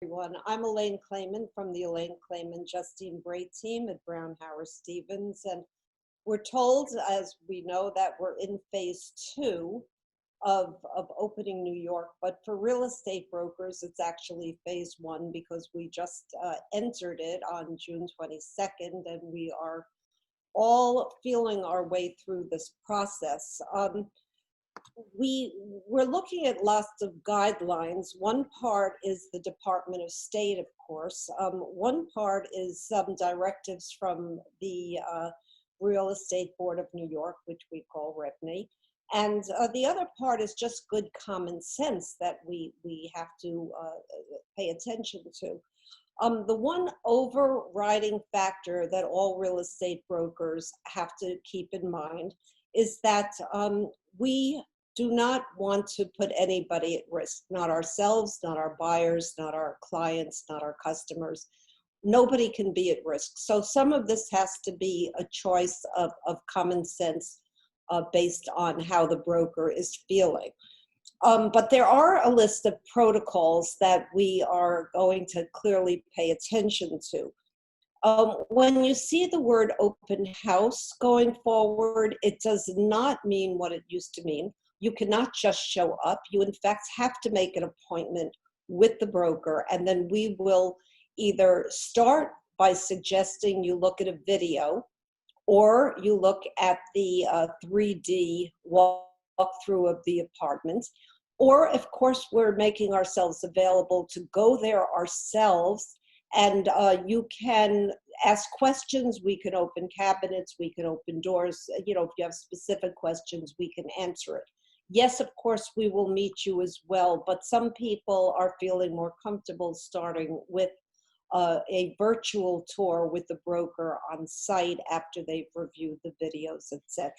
Everyone. I'm Elaine Clayman from the Elaine Clayman Justine Bray team at Brown Harris Stevens, and we're told, as we know, that we're in phase two of opening New York, but for real estate brokers, it's actually phase one because we just entered it on June 22nd, and we are all feeling our way through this process. We're looking at lots of guidelines. One part is the Department of State, of course. One part is some directives from the Real Estate Board of New York, which we call REBNY. And the other part is just good common sense that we have to pay attention to. The one overriding factor that all real estate brokers have to keep in mind is that we do not want to put anybody at risk, not ourselves, not our buyers, not our clients, not our customers. Nobody can be at risk. So some of this has to be a choice of common sense based on how the broker is feeling. But there are a list of protocols that we are going to clearly pay attention to. When you see the word open house going forward, it does not mean what it used to mean. You cannot just show up. You, in fact, have to make an appointment with the broker, and then we will either start by suggesting you look at a video, or you look at the 3D walkthrough of the apartment, or, of course, we're making ourselves available to go there ourselves. And you can ask questions, we can open cabinets, we can open doors. You know, if you have specific questions, we can answer it. Yes, of course, we will meet you as well, but some people are feeling more comfortable starting with a virtual tour with the broker on site after they've reviewed the videos, etc.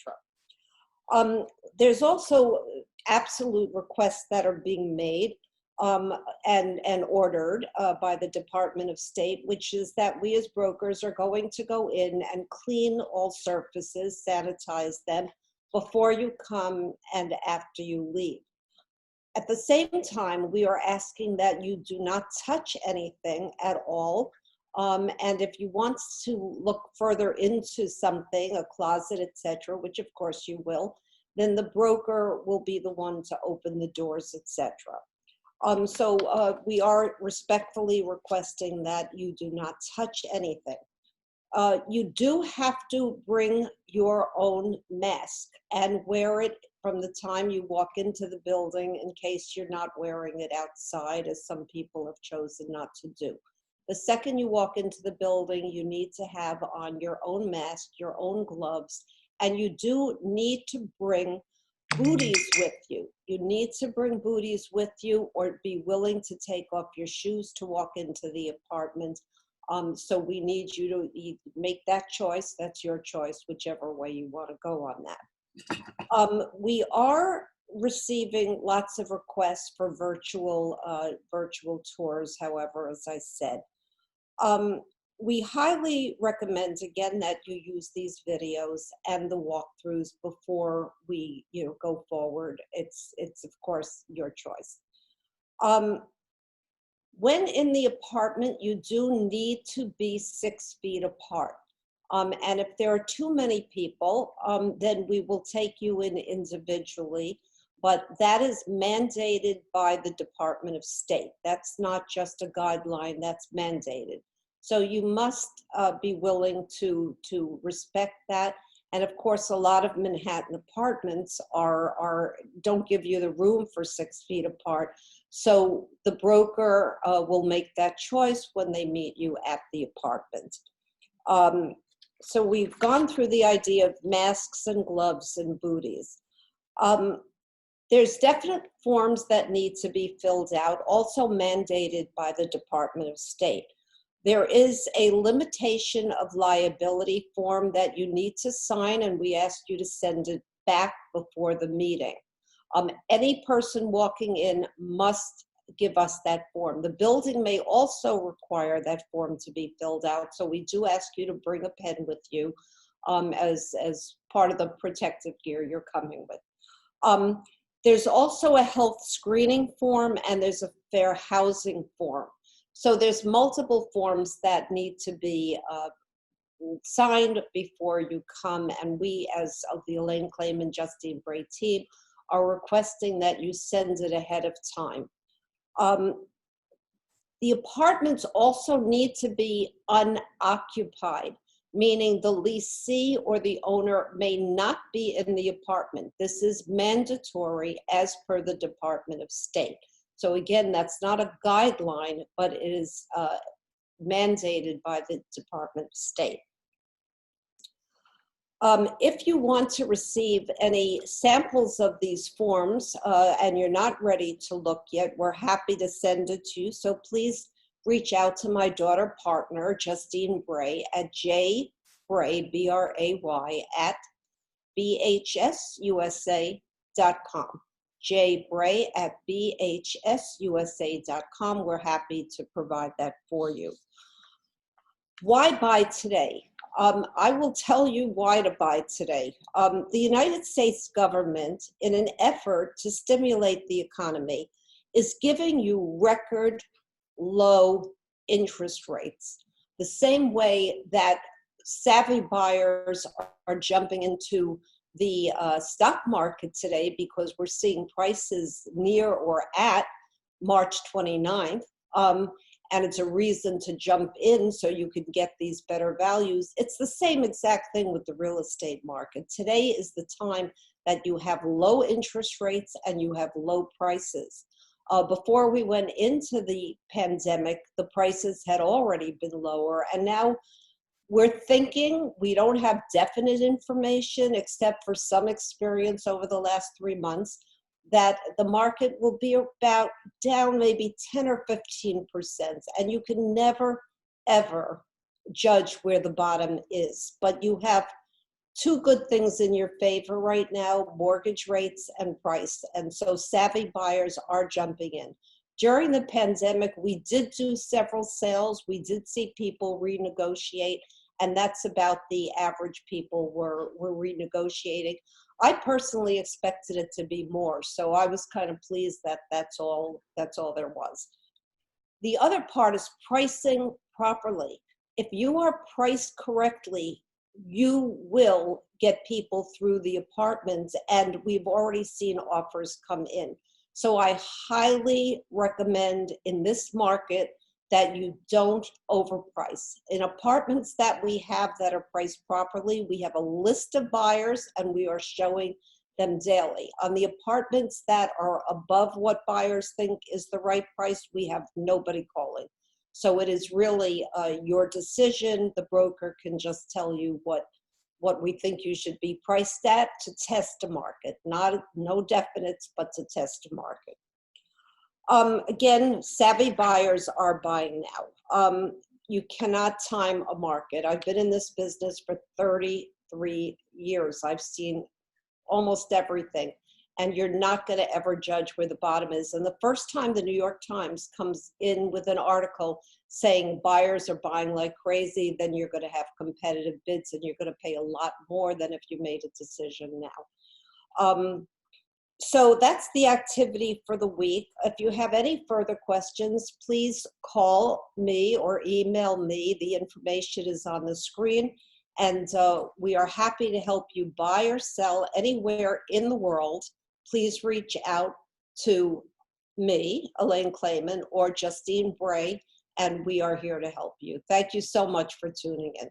There's also absolute requests that are being made and ordered by the Department of State, which is that we as brokers are going to go in and clean all surfaces, sanitize them before you come and after you leave. At the same time, we are asking that you do not touch anything at all. And if you want to look further into something, a closet, etc., which of course you will, then the broker will be the one to open the doors, etc. So we are respectfully requesting that you do not touch anything. You do have to bring your own mask and wear it from the time you walk into the building in case you're not wearing it outside, as some people have chosen not to do. The second you walk into the building, you need to have on your own mask, your own gloves, and you do need to bring booties with you. You need to bring booties with you or be willing to take off your shoes to walk into the apartment. So we need you to make that choice. That's your choice, whichever way you want to go on that. We are receiving lots of requests for virtual tours, however, as I said. We highly recommend, again, that you use these videos and the walkthroughs before we go forward. It's of course, your choice. When in the apartment, you do need to be 6 feet apart. And if there are too many people, then we will take you in individually, but that is mandated by the Department of State. That's not just a guideline, that's mandated. So you must be willing to respect that. And of course, a lot of Manhattan apartments don't give you the room for 6 feet apart. So the broker will make that choice when they meet you at the apartment. So we've gone through the idea of masks and gloves and booties. There's definite forms that need to be filled out, also mandated by the Department of State. There is a limitation of liability form that you need to sign, and we ask you to send it back before the meeting. Any person walking in must give us that form. The building may also require that form to be filled out, so we do ask you to bring a pen with you as part of the protective gear you're coming with. There's also a health screening form, and there's a fair housing form. So there's multiple forms that need to be signed before you come, and we, as of the Elaine Clayman, Justine Bray team, are requesting that you send it ahead of time. The apartments also need to be unoccupied, meaning the leasee or the owner may not be in the apartment. This is mandatory as per the Department of State. So again, that's not a guideline, but it is mandated by the Department of State. If you want to receive any samples of these forms and you're not ready to look yet, we're happy to send it to you. So please reach out to my daughter partner, Justine Bray, at jbray, B-R-A-Y, at bhsusa.com. jbray at bhsusa.com. We're happy to provide that for you. Why buy today? I will tell you why to buy today. The United States government, in an effort to stimulate the economy, is giving you record low interest rates. The same way that savvy buyers are jumping into the stock market today because we're seeing prices near or at March 29th. And it's a reason to jump in so you can get these better values. It's the same exact thing with the real estate market. Today is the time that you have low interest rates and you have low prices. Before we went into the pandemic, the prices had already been lower, and now we're thinking, we don't have definite information except for some experience over the last 3 months, that the market will be about down maybe 10 or 15%. And you can never, ever judge where the bottom is. But you have two good things in your favor right now: mortgage rates and price. And so savvy buyers are jumping in. During the pandemic, we did do several sales. We did see people renegotiate, and that's about the average people were renegotiating. I personally expected it to be more, so I was kind of pleased that that's all there was. The other part is pricing properly. If you are priced correctly, you will get people through the apartments, and we've already seen offers come in. So I highly recommend in this market that you don't overprice. In apartments that we have that are priced properly, we have a list of buyers and we are showing them daily. On the apartments that are above what buyers think is the right price, we have nobody calling. So it is really your decision. The broker can just tell you what we think you should be priced at to test a market. No definites, but to test a market. Again, savvy buyers are buying now. You cannot time a market. I've been in this business for 33 years. I've seen almost everything, and you're not going to ever judge where the bottom is. And the first time the New York Times comes in with an article saying buyers are buying like crazy, then you're going to have competitive bids and you're going to pay a lot more than if you made a decision now. So that's the activity for the week. If you have any further questions, please call me or email me. The information is on the screen, and we are happy to help you buy or sell anywhere in the world. Please reach out to me, Elaine Clayman, or Justine Bray, and we are here to help you. Thank you so much for tuning in.